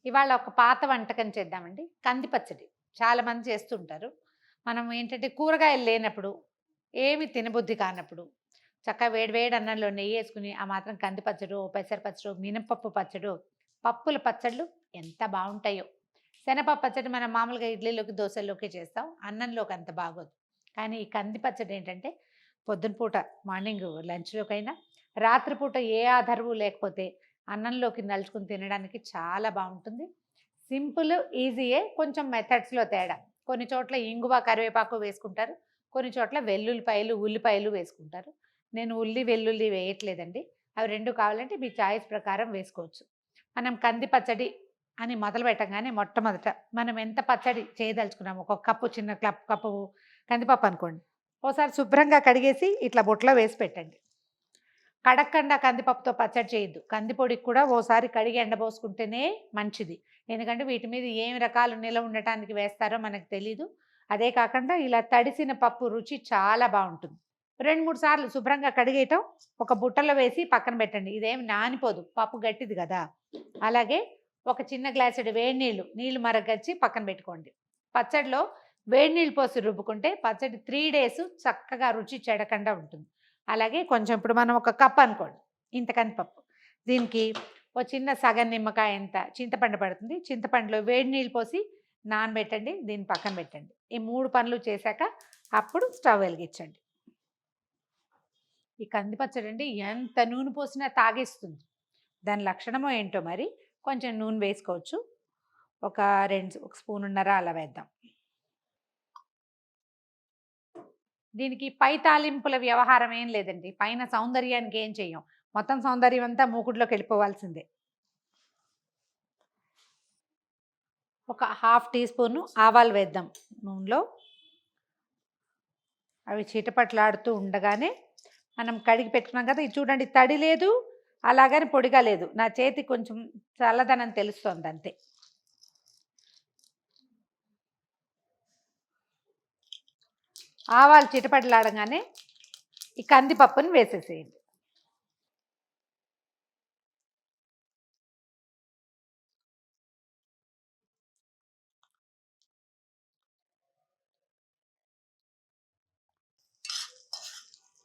ఇవాళ ఒక పాత వంటకం చేద్దామండి. కంది పచ్చడి. చాలామంది చేస్తుంటారు. మనం ఏంటంటే కూరగాయలు లేనప్పుడు, ఏమి తినబుద్ధి కానప్పుడు, చక్కగా వేడి వేడి అన్నంలో నెయ్యేసుకుని ఆ మాత్రం కంది పచ్చడో, పెసర పచ్చడో, మినపప్పు పచ్చడో, పప్పుల పచ్చళ్ళు ఎంత బావుంటాయో. శనగపప్పు పచ్చడి మనం మామూలుగా ఇడ్లీలోకి, దోసల్లోకి చేస్తాం. అన్నంలోకి అంత బాగోదు. కానీ ఈ కంది పచ్చడి ఏంటంటే పొద్దున పూట మార్నింగ్ లంచ్‌లోకైనా, రాత్రిపూట ఏ ఆధారము లేకపోతే అన్నంలోకి నలుచుకుని తినడానికి చాలా బావుంటుంది. సింపుల్, ఈజీయే. కొంచెం మెథడ్స్‌లో తేడా. కొన్ని చోట్ల ఇంగువ, కరివేపాకు వేసుకుంటారు. కొన్ని చోట్ల వెల్లుల్లిపాయలు, ఉల్లిపాయలు వేసుకుంటారు. నేను ఉల్లి, వెల్లుల్లి వేయట్లేదండి. అవి 2 కావాలంటే మీ చాయిస్ ప్రకారం వేసుకోవచ్చు. మనం కంది పచ్చడి అని మొదలు పెట్టంగానే మొట్టమొదట మనం ఎంత పచ్చడి చేయదలుచుకున్నామో, ఒక కప్పు చిన్న కప్పు కందిపప్పు అనుకోండి. ఓసారి శుభ్రంగా కడిగేసి ఇట్లా బుట్టలో వేసి పెట్టండి. కడక్కండా కందిపప్పుతో పచ్చడి చేయొద్దు. కందిపొడికి కూడా ఓసారి కడిగి ఎండబోసుకుంటేనే మంచిది. ఎందుకంటే వీటి మీద ఏమి రకాలు నిలవ ఉండటానికి వేస్తారో మనకు తెలీదు. అదే కాకుండా ఇలా తడిసిన పప్పు రుచి చాలా బావుంటుంది. 2, 3 సార్లు శుభ్రంగా కడిగేయటం, ఒక బుట్టలో వేసి పక్కన పెట్టండి. ఇదేమి నానిపోదు. పప్పు గట్టిది గదా! అలాగే ఒక చిన్న గ్లాసుడు వేడి నీళ్లు మరగచ్చి పక్కన పెట్టుకోండి. పచ్చడిలో వేడి నీళ్ళు పోసి రుబ్బుకుంటే పచ్చడి 3 డేస్ చక్కగా రుచి చెడకుండా ఉంటుంది. అలాగే కొంచెం ఇప్పుడు మనం ఒక కప్ అనుకోండి, ఇంత కందిపప్పు. దీనికి ఓ చిన్న సగం నిమ్మకాయ ఎంత చింతపండు పడుతుంది. చింతపండులో వేడి నీళ్ళు పోసి నానబెట్టండి. దీన్ని పక్కన పెట్టండి. ఈ 3 పనులు చేశాక అప్పుడు స్టవ్ వెలిగించండి. ఈ కంది పచ్చడి అండి ఎంత నూనె పోసినా తాగేస్తుంది. దాని లక్షణమో ఏంటో మరి. కొంచెం నూనె వేసుకోవచ్చు. ఒక స్పూనున్నర అలా వేద్దాం. దీనికి పై తాలింపుల వ్యవహారం ఏం లేదండి. పైన సౌందర్యానికి ఏం చెయ్యం. మొత్తం సౌందర్యం అంతా మూకుడులోకి వెళ్ళిపోవాల్సిందే. ఒక ½ టీ స్పూను ఆవాలు వేద్దాం నూనెలో. అవి చిటపట్లాడుతూ ఉండగానే మనం కడిగి పెట్టుకున్నాం కదా, ఇది చూడండి తడి లేదు, అలాగని పొడిగా లేదు. నా చేతి కొంచెం చల్లదనం తెలుస్తోంది అంతే. ఆవాలు చిటపట్లాడగానే ఈ కందిపప్పుని వేసేసేయండి.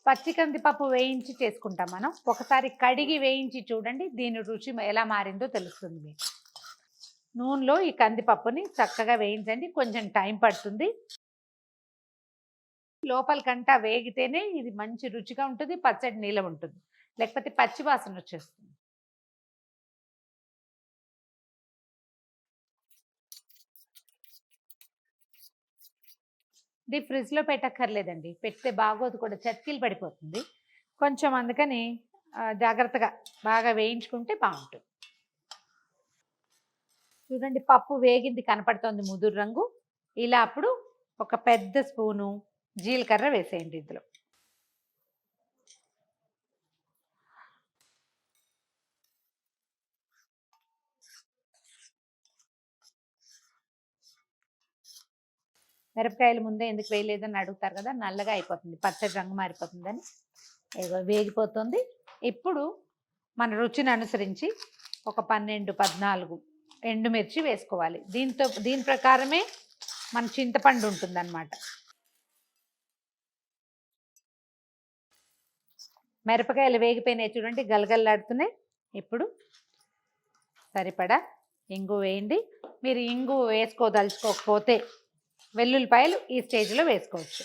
పచ్చి కందిపప్పు వేయించి చేసుకుంటాం మనం. ఒకసారి కడిగి వేయించి చూడండి, దీని రుచి ఎలా మారిందో తెలుస్తుంది మీకు. నూనెలో ఈ కందిపప్పుని చక్కగా వేయించండి. కొంచెం టైం పడుతుంది. లోపలికంటా వేగితేనే ఇది మంచి రుచిగా ఉంటుంది, పచ్చడి నిలవ ఉంటుంది. లేకపోతే పచ్చి వాసన వచ్చేస్తుంది. ఇది ఫ్రిడ్జ్లో పెట్టక్కర్లేదండి. పెడితే బాగోదు కూడా, చతికిలు పడిపోతుంది. కొంచెం అందుకని జాగ్రత్తగా బాగా వేయించుకుంటే బాగుంటుంది. చూడండి పప్పు వేగింది కనపడుతోంది ముదురు రంగు. ఇలా అప్పుడు ఒక పెద్ద స్పూను జీలకర్ర వేసేయండి ఇందులో. మిరపకాయలు ముందే ఎందుకు వేయలేదని అడుగుతారు కదా, నల్లగా అయిపోతుంది, పచ్చడి రంగు మారిపోతుందని. ఏదో వేగిపోతుంది. ఇప్పుడు మన రుచిని అనుసరించి ఒక 12, 14 ఎండుమిర్చి వేసుకోవాలి. దీని ప్రకారమే మన చింతపండు ఉంటుందన్నమాట. మిరపకాయలు వేగిపోయినాయి చూడండి, గలగల్లాడుతున్నాయి. ఇప్పుడు సరిపడా ఇంగు వేయండి. మీరు ఇంగు వేసుకోదలుచుకోకపోతే వెల్లుల్లిపాయలు ఈ స్టేజ్లో వేసుకోవచ్చు.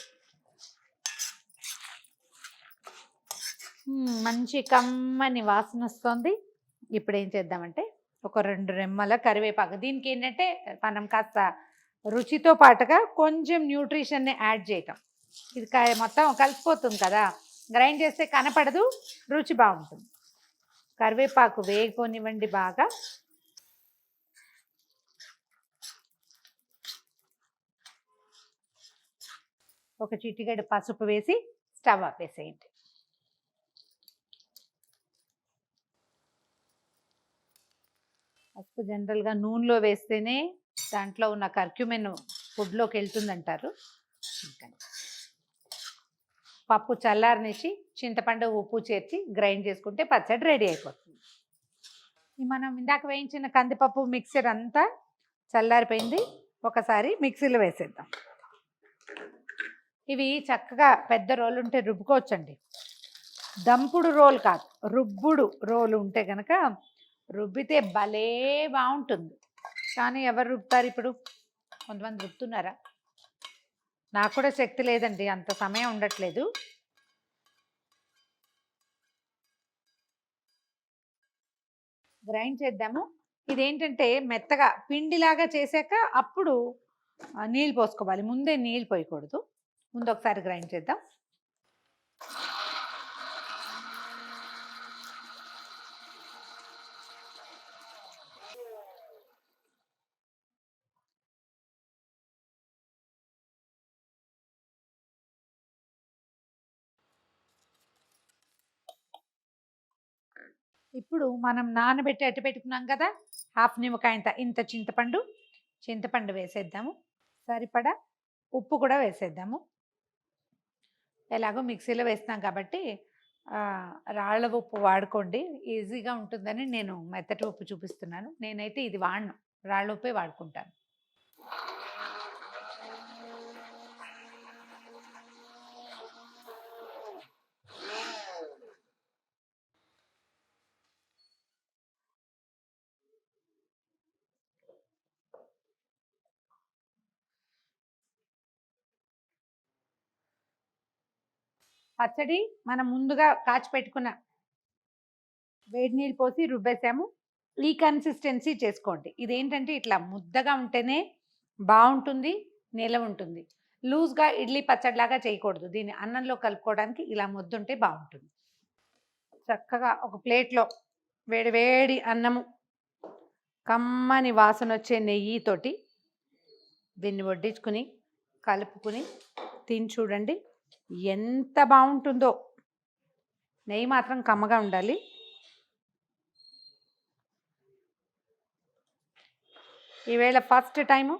మంచి కమ్మని వాసన వస్తుంది. ఇప్పుడు ఏం చేద్దామంటే ఒక 2 రెమ్మల కరివేపాకు. దీనికి ఏంటంటే మనం కాస్త రుచితో పాటుగా కొంచెం న్యూట్రిషన్ని యాడ్ చేయటం. ఇది మొత్తం కలిసిపోతుంది కదా, గ్రైండ్ చేస్తే కనపడదు, రుచి బాగుంటుంది. కరివేపాకు వేగిపోనివ్వండి బాగా. ఒక చిటికెడు పసుపు వేసి స్టవ్ ఆపేసేయండి. పసుపు జనరల్గా నూనెలో వేస్తేనే దాంట్లో ఉన్న కర్క్యూమిన్ ఫుడ్లోకి వెళ్తుందంటారు. పప్పు చల్లారనిచ్చి చింతపండు, ఉప్పు చేర్చి గ్రైండ్ చేసుకుంటే పచ్చడి రెడీ అయిపోతుంది. మనం ఇందాక వేయించిన కందిపప్పు మిక్సర్ అంతా చల్లారిపోయింది. ఒకసారి మిక్సీలో వేసేద్దాం. ఇవి చక్కగా పెద్ద రోలు ఉంటే రుబ్బుకోవచ్చండి. దంపుడు రోలు కాదు, రుబ్బుడు రోలు ఉంటే కనుక రుబ్బితే భలే బాగుంటుంది. కానీ ఎవరు రుబ్బుతారు ఇప్పుడు? కొంతమంది రుబ్బుతున్నారా? నాకు కూడా శక్తి లేదండి, అంత సమయం ఉండట్లేదు. గ్రైండ్ చేద్దాము. ఇదేంటంటే మెత్తగా పిండిలాగా చేశాక అప్పుడు నీళ్ళు పోసుకోవాలి, ముందే నీళ్ళు పోయకూడదు. ముందు ఒకసారి గ్రైండ్ చేద్దాం. ఇప్పుడు మనం నానబెట్టి అట్టు పెట్టుకున్నాం కదా, హాఫ్ నిమ్మకాయంత ఇంత చింతపండు వేసేద్దాము. సరిపడా ఉప్పు కూడా వేసేద్దాము. ఎలాగో మిక్సీలో వేస్తున్నాం కాబట్టి రాళ్ళ ఉప్పు వాడుకోండి, ఈజీగా ఉంటుందని నేను మెత్తటి ఉప్పు చూపిస్తున్నాను. నేనైతే ఇది వాడను, రాళ్ళ ఉప్పే వాడుకుంటాను. పచ్చడి మనం ముందుగా కాచి పెట్టుకున్న వేడి నీళ్ళు పోసి రుబ్బేసాము. ఈ కన్సిస్టెన్సీ చేసుకోండి. ఇదేంటంటే ఇట్లా ముద్దగా ఉంటేనే బాగుంటుంది, నిలవ ఉంటుంది. లూజ్గా ఇడ్లీ పచ్చడిలాగా చేయకూడదు. దీన్ని అన్నంలో కలుపుకోవడానికి ఇలా ముద్దుంటే బాగుంటుంది. చక్కగా ఒక ప్లేట్లో వేడి వేడి అన్నము, కమ్మని వాసన వచ్చే నెయ్యితోటి దీన్ని వడ్డించుకుని కలుపుకుని తిని చూడండి, ఎంత బాగుంటుందో. నెయ్యి మాత్రం కమ్మగా ఉండాలి. ఈవేళ ఫస్ట్ టైము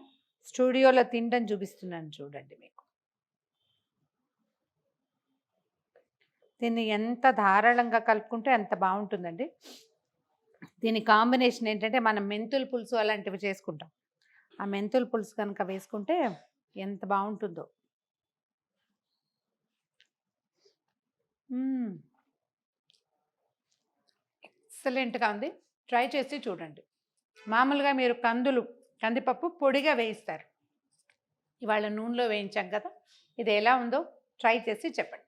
స్టూడియోలో తినడం చూపిస్తున్నాను చూడండి మీకు. దీన్ని ఎంత ధారాళంగా కలుపుకుంటే అంత బాగుంటుందండి. దీని కాంబినేషన్ ఏంటంటే మనం మెంతుల పులుసు అలాంటివి చేసుకుంటాం. ఆ మెంతుల పులుసు కనుక వేసుకుంటే ఎంత బాగుంటుందో. ఎక్సలెంట్గా ఉంది, ట్రై చేసి చూడండి. మామూలుగా మీరు కందిపప్పు పొడిగా వేయిస్తారు, ఇవాళ నూనెలో వేయించాం కదా. ఇది ఎలా ఉందో ట్రై చేసి చెప్పండి.